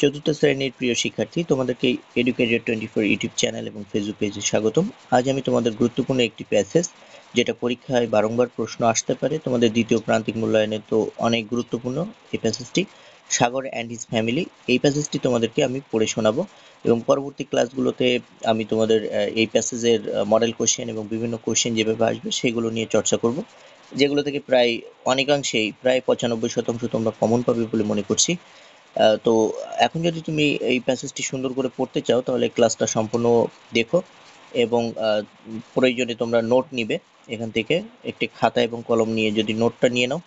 চতুর্থ শ্রেণীর প্রিয় শিক্ষার্থী, তোমাদেরকে এডুকেটেড 24 ইউটিউব চ্যানেল এবং ফেসবুক পেজে স্বাগতম। আজ আমি তোমাদের গুরুত্বপূর্ণ একটি প্যাসেজ, যেটা পরীক্ষায় বারংবার প্রশ্ন আসতে পারে, তোমাদের দ্বিতীয় প্রান্তিক মূল্যায়নে তো অনেক গুরুত্বপূর্ণ এই প্যাসেজটি, সাগর অ্যান্ড হিজ ফ্যামিলি। এই প্যাসেজটি তোমাদেরকে আমি পড়ে শোনাবো এবং পরবর্তী ক্লাসগুলোতে আমি তোমাদের এই প্যাসেজের মডেল কোশ্চেন এবং বিভিন্ন কোশ্চেন যেভাবে আসবে সেগুলো নিয়ে চর্চা করব, যেগুলো থেকে প্রায় অনেকাংশেই প্রায় 95% তোমরা কমন পাবে বলে মনে করছি। তো এখন যদি তুমি এই প্যাসেজটি সুন্দর করে পড়তে চাও তাহলে ক্লাসটা সম্পূর্ণ দেখো এবং প্রয়োজনে তোমরা নোট নিবে। এখান থেকে একটি খাতা এবং কলম নিয়ে যদি নোটটা নিয়ে নাও,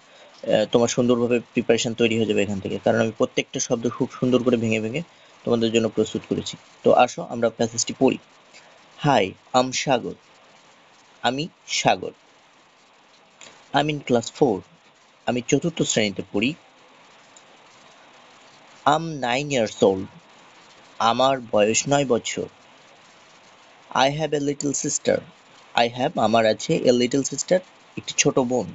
তোমার সুন্দরভাবে প্রিপারেশন তৈরি হয়ে যাবে এখান থেকে, কারণ আমি প্রত্যেকটা শব্দ খুব সুন্দর করে ভেঙে ভেঙে তোমাদের জন্য প্রস্তুত করেছি। তো আসো আমরা প্যাসেজটি পড়ি। হাই, সাগর। আমি সাগর। I in class 4। আমি চতুর্থ শ্রেণীতে পড়ি। 9 years old. আমার বয়স 9 বছর। I have a little sister. আমার আছে a little sister, একটি ছোট বোন।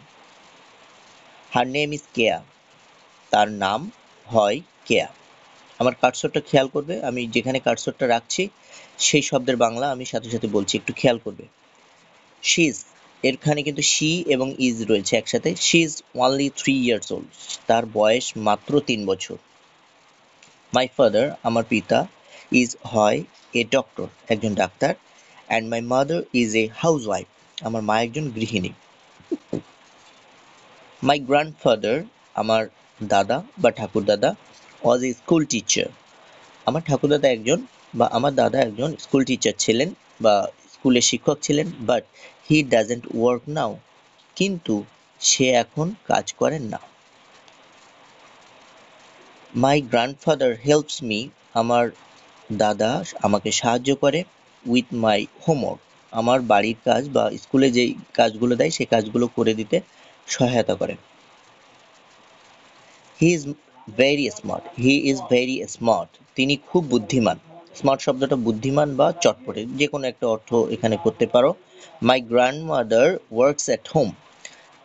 Her name is কেয়া। তার নাম হয় কেয়া। আমার কার্সরটা খেয়াল করবে, আমি যেখানে কার্সরটা রাখছি সেই শব্দের বাংলা আমি সাথে সাথে বলছি, একটু খেয়াল করবে। She is, এখানে কিন্তু she এবং is রয়েছে একসাথে। She is only 3 years old. তার বয়স মাত্র 3 বছর। My father, আমার পিতা, হয় a doctor, একজন doctor, and my mother is a housewife, আমার মা একজন গৃহিণী। My grandfather, আমার দাদা বা ঠাকুরদাদা, was a school teacher, আমার ঠাকুরদাদা একজন বা আমার দাদা একজন স্কুল টিচার ছিলেন বা স্কুলের শিক্ষক ছিলেন, but he doesn't work now, কিন্তু সে এখন কাজ করেন না। My grandfather helps me, আমার দাদা আমাকে সাহায্য করে, উইথ মাই হোমওয়ার্ক, আমার বাড়ির কাজ বা স্কুলে যেই কাজগুলো দেয় সেই কাজগুলো করে দিতে সহায়তা করে। হি ইজ ভেরি স্মার্ট, তিনি খুব বুদ্ধিমান। স্মার্ট শব্দটা বুদ্ধিমান বা চটপটে যে কোনো একটা অর্থ এখানে করতে পারো। My grandmother works at home,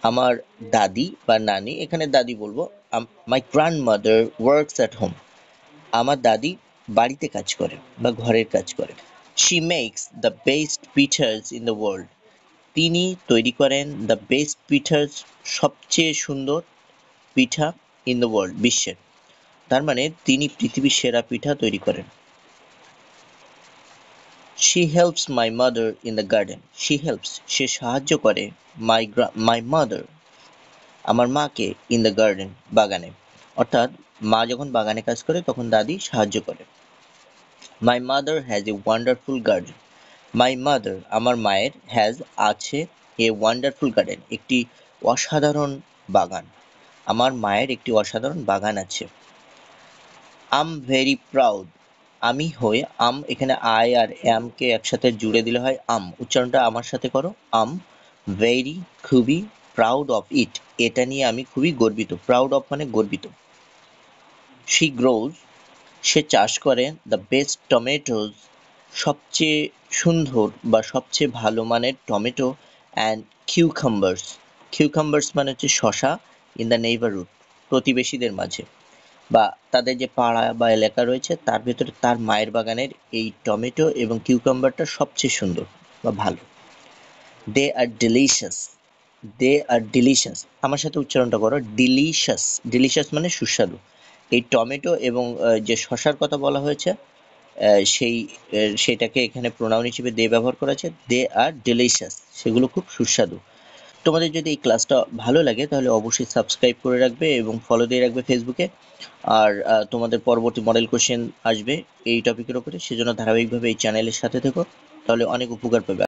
আমার দাদি বা নানি, এখানে দাদি বলবো। My grandmother works at home, আমার দাদি বাড়িতে কাজ করে বা ঘরের কাজ করে। She makes the best pizzas in the world. তিনি তৈরি করেন the best pizzas, সবচেয়ে সুন্দর পিঠা, in the world, বিশ্বের। তার মানে তিনি পৃথিবীর সেরা পিঠা তৈরি করেন। She helps my mother in the garden. সে সাহায্য করে my mother, আমার মাকে, in the garden, বাগানে। অর্থাৎ মা যখন বাগানে কাজ করে তখন দাদি সাহায্য করে। My mother has a wonderful garden. My mother, আমার মায়ের, has, আছে, a wonderful garden, একটি অসাধারণ বাগান। আমার মায়ের একটি অসাধারণ বাগান আছে। I'm very proud. আমি হই, এখানে I আর am কে একসাথে জুড়ে দিলে হয় উচ্চারণটা আমার সাথে করো। very, খুবই, proud of it, এটা নিয়ে আমি খুবই গর্বিত। proud of মানে গর্বিত। She grows, সে চাষ করে the best tomatoes, সবচেয়ে সুন্দর বা সবচেয়ে ভালো মানের টমেটো, and cucumbers মানে হচ্ছে শসা, in the neighborhood, প্রতিবেশীদের মাঝে বা তাদের যে পাড়া বা এলাকা রয়েছে তার ভেতরে তার মায়ের বাগানের এই টমেটো এবং কিউকাম্বারটা সবচেয়ে সুন্দর বা ভালো। They are delicious. আমার সাথে উচ্চারণটা করো, delicious মানে সুস্বাদু। এই টমেটো এবং যে শসার কথা বলা হয়েছে সেটাকে এখানে প্রোনাউন হিসেবে দে ব্যবহার করা আছে। দে আর ডেলিশিয়াস, সেগুলো খুব সুস্বাদু। তোমাদের যদি এই ক্লাসটা ভালো লাগে তাহলে অবশ্যই সাবস্ক্রাইব করে রাখবে এবং ফলো দিয়ে রাখবে ফেসবুকে। আর তোমাদের পরবর্তী মডেল কোশ্চেন আসবে এই টপিকের উপরে, সেজন্য ধারাবাহিকভাবে এই চ্যানেলের সাথে থেকো, তাহলে অনেক উপকার পাবে।